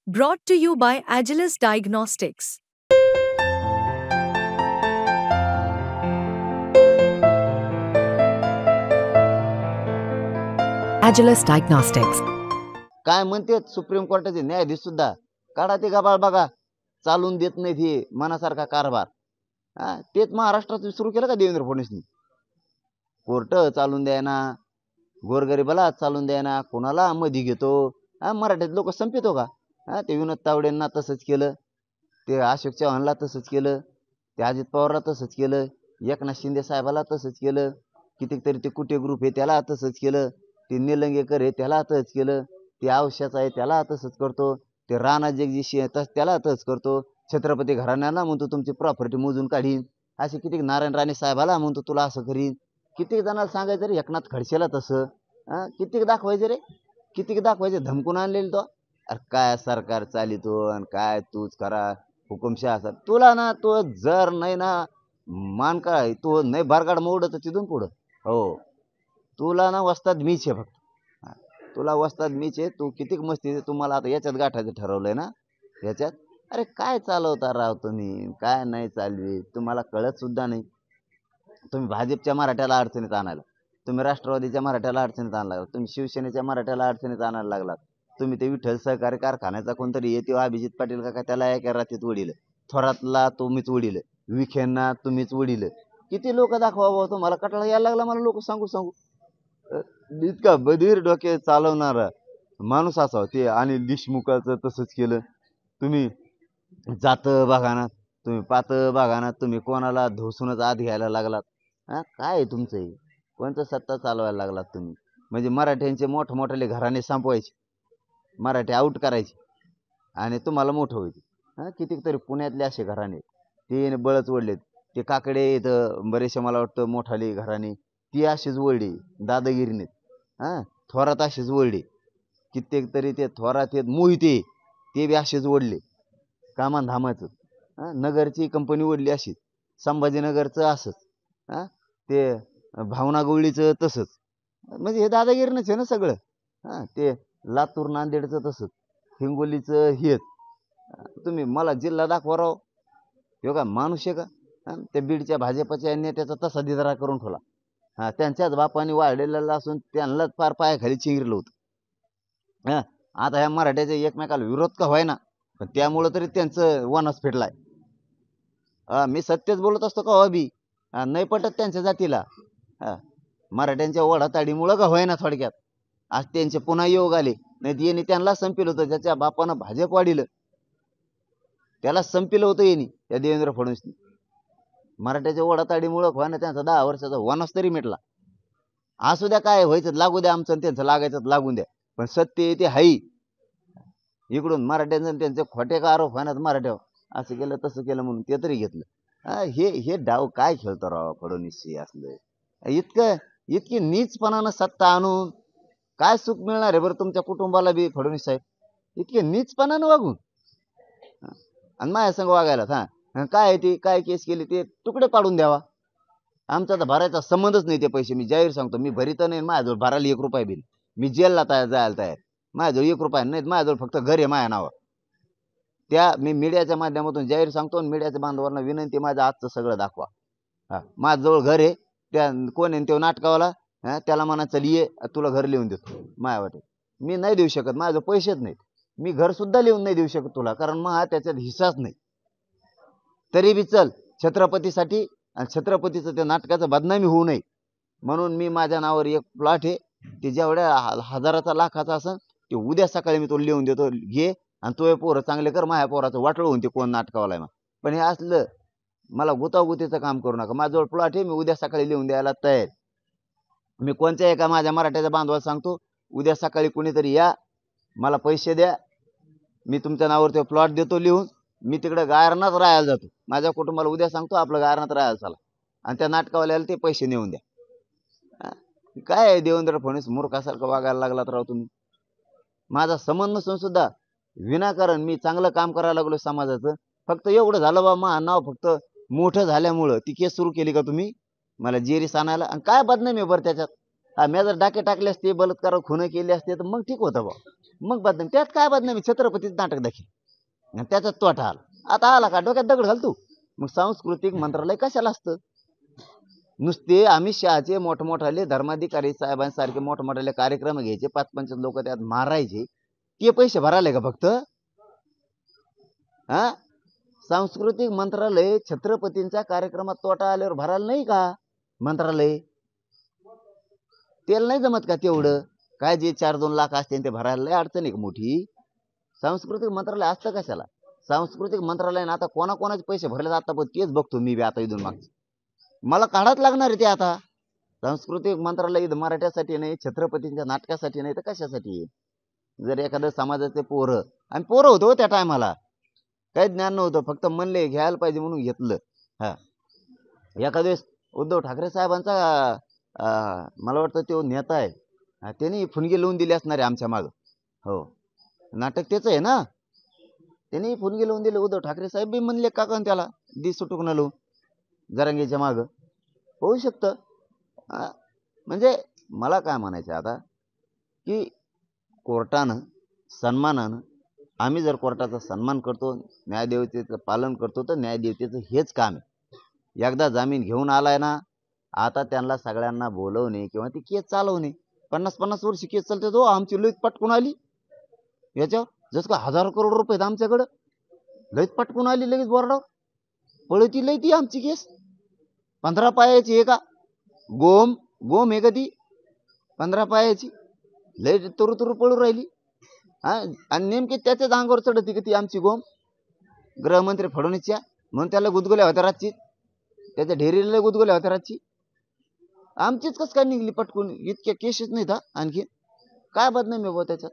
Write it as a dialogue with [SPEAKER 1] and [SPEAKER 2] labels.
[SPEAKER 1] Brought to you by Agilus Diagnostics.
[SPEAKER 2] Agilus Diagnostics.
[SPEAKER 3] काय म्हणते supreme कोर्टाचे न्यायाधीश सुद्धा काढा ते गबाळ बघा, चालून देत नाही हे मनासारखा कारभार. तेच महाराष्ट्रात सुरू केलं का देवेंद्र फडणवीसनी? कोर्ट चालून द्यायना, गोरगरीबाला चालून द्यायना, कोणाला मध्ये घेतो. मराठीत लोक संपितो का? ते विनोद तावडेंना तसंच केलं, ते अशोक चव्हाणला तसंच केलं, ते अजित पवारला तसंच केलं, एकनाथ शिंदे साहेबाला तसंच केलं, कितीतरी ते कुटे ग्रुप आहे त्याला तसंच केलं, ते निलंगेकर आहे त्याला तसंच केलं, ते आवश्याचा आहे त्याला तसंच करतो, ते राणा जगदीशी आहे त्याला तसंच करतो, छत्रपती घराण्याला म्हणतो तुमची प्रॉपर्टी मोजून काढीन, असे किती नारायण राणे साहेबाला म्हणतो तुला असं करीन. किती जणांना सांगायचं रे एकनाथ खडसेला तसं? किती दाखवायचं रे, किती दाखवायचे धमकून आणलेलं तो. अरे काय सरकार चालितो आणि काय तूच करा हुकुमशाह सर. तुला ना तो जर नाही ना मान काय तो नाही बारगाड मोडत तिथून पुढं. हो तुला ना वस्ताद मीच आहे फक्त. तुला वस्ताद मीच आहे. तू कितीक मस्ती तुम्हाला आता याच्यात गाठायचं ठरवलंय ना याच्यात. अरे काय चालवता राव तुम्ही, काय नाही चालवी तुम्हाला कळत सुद्धा नाही. तुम्ही भाजपच्या मराठ्याला अडचणीत आणायला, तुम्ही राष्ट्रवादीच्या मराठ्याला अडचणीत आणायला लागलात, तुम्ही शिवसेनेच्या मराठ्याला अडचणीत आणायला लागलात, तुम्ही ते विठ्ठल सहकारी कारखान्याचा कोणतरी येते अभिजित पाटील का त्याला एका रात्रीत उडील, थोरातला तुम्हीच उडील, विखेंना तुम्हीच उडील. किती लोक दाखवा तुम्हाला कटाळा यायला लागला मला लोक सांगू सांगू. इतका बधीर डोके चालवणारा माणूस असावा ते. अनिल देशमुखाचं तसंच केलं. तुम्ही जात बघाना, तुम्ही पात बघाना, तुम्ही कोणाला धोसूनच आत घ्यायला लागलात. काय तुमचं हे कोणतं सत्ता चालवायला लागलात तुम्ही? म्हणजे मराठ्यांचे मोठमोठे घराणे संपवायचे, मराठी आउट करायचे आणि तुम्हाला मोठं होईल. कितीतरी पुण्यातले असे घराणे ते बळच ओढलेत. ते काकडे इथं बरेचसे मला वाटतं मोठाले घराणे ती अशीच वळली दादागिरीने. थोरात अशीच वळली. कित्येक तरी ते थोरात येत मोहिते ते बी असेच ओढले कामान धामाचं. नगरची कंपनी ओढली अशीच, संभाजीनगरचं असंच, ते भावना गवळीचं तसंच. म्हणजे हे दादागिरीनंच आहे ना सगळं. ते लातूर नांदेडचं तसंच, हिंगोलीचं हेच. तुम्ही मला जिल्हा दाखवा राव, हे का माणूस आहे का? त्या बीडच्या भाजपच्या नेत्याचा तसा दिदारा करून ठेवला. त्यांच्याच बापाने वाढलेला असून त्यांनाच फार पायाखाली चिंगरलं होतं. आता ह्या मराठ्याच्या एकमेकाला विरोध का व्हायना, पण त्यामुळं तरी त्यांचं वनस फेडलाय. मी सत्यच बोलत असतो का अभि, नाही पटत त्यांच्या जातीला. मराठ्यांच्या ओढाताडीमुळं का व्हायना थोडक्यात आज त्यांचे पुन्हा योग आले. नाही यांनी त्यांना संपिलं होतं, ज्याच्या बापानं भाजप वाढिलं त्याला संपिलं होतं यांनी, त्या देवेंद्र फडणवीसनी. मराठ्याच्या ओढाताडीमुळं व्हायना त्यांचा 10 वर्षाचा वनस तरी मिटला. असू द्या काय व्हायचं लागू द्या, आमचं त्यांचं लागायचं लागून द्या, पण सत्य ते हाई. इकडून मराठ्यांचं त्यांचे खोटे का आरोप व्हायनात मराठ्यावर, असं केलं तसं केलं म्हणून ते तरी घेतलं. हे डाव काय खेळतो राव फडणवीस असलं. इतकी नीचपणानं सत्ता आणून काय सुख मिळणार आहे बरं तुमच्या कुटुंबाला बी फडणवीस साहेब? इतके नीचपणानं वागून आणि माझ्या संग वागायला. काय ती काय केस केली ते तुकडे पाडून द्यावा. आमचा तर भरायचा संबंधच नाही ते पैसे. मी जाहीर सांगतो, मी भरीत नाही. माझ्याजवळ भरायला 1 रुपया बिल. मी जेलला जायला तयार. माझ्याजवळ 1 रुपया नाही, माझ्याजवळ फक्त घर आहे माझ्या नावावर. त्या मी मीडियाच्या माध्यमातून जाहीर सांगतो आणि मीडियाच्या बांधवांना विनंती, माझं आजचं सगळं दाखवा. माझ्याजवळ घर आहे. त्या कोण आहे तो नाटकावाला, त्याला म्हणा चल ये तुला घर लिहून देतो. माया वाटे मी नाही देऊ शकत, माझं पैसेच नाहीत. मी घर सुद्धा लिहून नाही देऊ शकत तुला, कारण मग त्याच्यात हिस्साच नाही. तरी बी चल छत्रपतीसाठी, आणि छत्रपतीचं त्या नाटकाचं बदनामी होऊ नये म्हणून मी माझ्या नावावर एक प्लॉट आहे, ते जेवढ्या हजाराचा लाखाचा असेल ते उद्या सकाळी मी तो लिहून देतो. घे आणि तो पोरं चांगले कर. माझ्या पोराचं वाटलं होऊन ते कोण नाटकावाला आहे. पण हे असलं मला गुतागुतीचं काम करू नका. माझ्याजवळ प्लॉट आहे, मी उद्या सकाळी लिहून द्यायला तयार. मी कोणत्या एका माझ्या मराठ्याच्या बांधवाला सांगतो, उद्या सकाळी कुणीतरी या, मला पैसे द्या, मी तुमच्या नावावर तो प्लॉट देतो लिहून. मी तिकडे गायरनात राहायला जातो. माझ्या कुटुंबाला उद्या सांगतो आपलं गायरनात राहायला चला, आणि त्या नाटकावाल्याला ते पैसे नेऊन द्या. काय देवेंद्र फडणवीस मूर्खासारखं वागायला लागलात राव तुम्ही. माझा संबंध नसून सुद्धा विनाकारण मी चांगलं काम करायला लागलो समाजाचं. फक्त एवढं झालं बा, मा नाव फक्त मोठं झाल्यामुळं ती केस सुरू केली का तुम्ही मला जेरीस आणायला? आणि काय बदनामी बरं त्याच्यात? मी जर डाके टाकले असते, बलात्कार खुनं केले असते तर मग ठीक होतं बा. मग बदनामी त्यात काय बदनामी छत्रपतीचं नाटक दाखल त्याचा तोटा आला आता आला का डोक्यात दगड घालतो मग सांस्कृतिक मंत्रालय कशाला असतं नुसते अमित शहाचे मोठमोठाले धर्माधिकारी साहेबांसारखे मोठमोठाले कार्यक्रम घ्यायचे 5-5 लोक त्यात मारायचे ते पैसे भरायले का फक्त हा सांस्कृतिक मंत्रालय छत्रपतींच्या कार्यक्रमात तोटा आल्यावर भरायला नाही का मंत्रालय त्याला नाही जमत का तेवढं काय जे 4-2 लाख असते ते भरायला लय अडचण आहे मोठी सांस्कृतिक मंत्रालय असतं कशाला सांस्कृतिक मंत्रालयाने आता कोणाकोणाचे पैसे भरले जातात पण तेच बघतो मी बी आता इथून मागचं मला काढाच लागणार आहे ते आता सांस्कृतिक मंत्रालय मराठ्यासाठी नाही छत्रपतींच्या नाटकासाठी नाही तर कशासाठी जर एखाद्या समाजाचे पोरं आणि पोरं होतो त्या टायमाला काही ज्ञान नव्हतं फक्त म्हणले घ्यायला पाहिजे म्हणून घेतलं हा एखाद्या वेळेस उद्धव ठाकरे साहेबांचा मला वाटतं तो नेता आहे त्यांनी फुनगी लावून दिली असणार आहे आमच्या मागं हो नाटक त्याचं आहे ना त्यांनी फुनगी लावून दिले उद्धव ठाकरे साहेब बी म्हणले काका त्याला दी सुटूक न लावून जरांगीच्या मागं होऊ शकतं म्हणजे मला काय म्हणायचं आता की कोर्टानं सन्मानानं आम्ही जर कोर्टाचा सन्मान करतो न्यायदेवतेचं पालन करतो तर न्यायदेवतेचं हेच काम आहे एकदा जामीन घेऊन आलाय ना आता त्यांना सगळ्यांना बोलवणे किंवा ती केस चालवणे 50-50 वर्ष केस चालते तो आमची लईत पटकून आली याच्यावर जसं का 1000 करोड रुपये आहेत आमच्याकडं लईत पटकून आली लगेच बोर्डावर पळती लई ती आमची केस 15 पायाची आहे का गोम आहे का ती 15 पायाची लई तुरु पळू राहिली आणि नेमकी त्याच्याच अंगावर चढती की ती आमची गोम गृहमंत्री फडणवीसच्या म्हणून त्याला गुदगुल्या होत्या रातची त्याच्या ढेरीला गुदगुल्या होत्या रातची आमचीच कस काय निघली पटकून इतक्या केसेस नाहीत आणखी काय बदनामी आहे त्याच्यात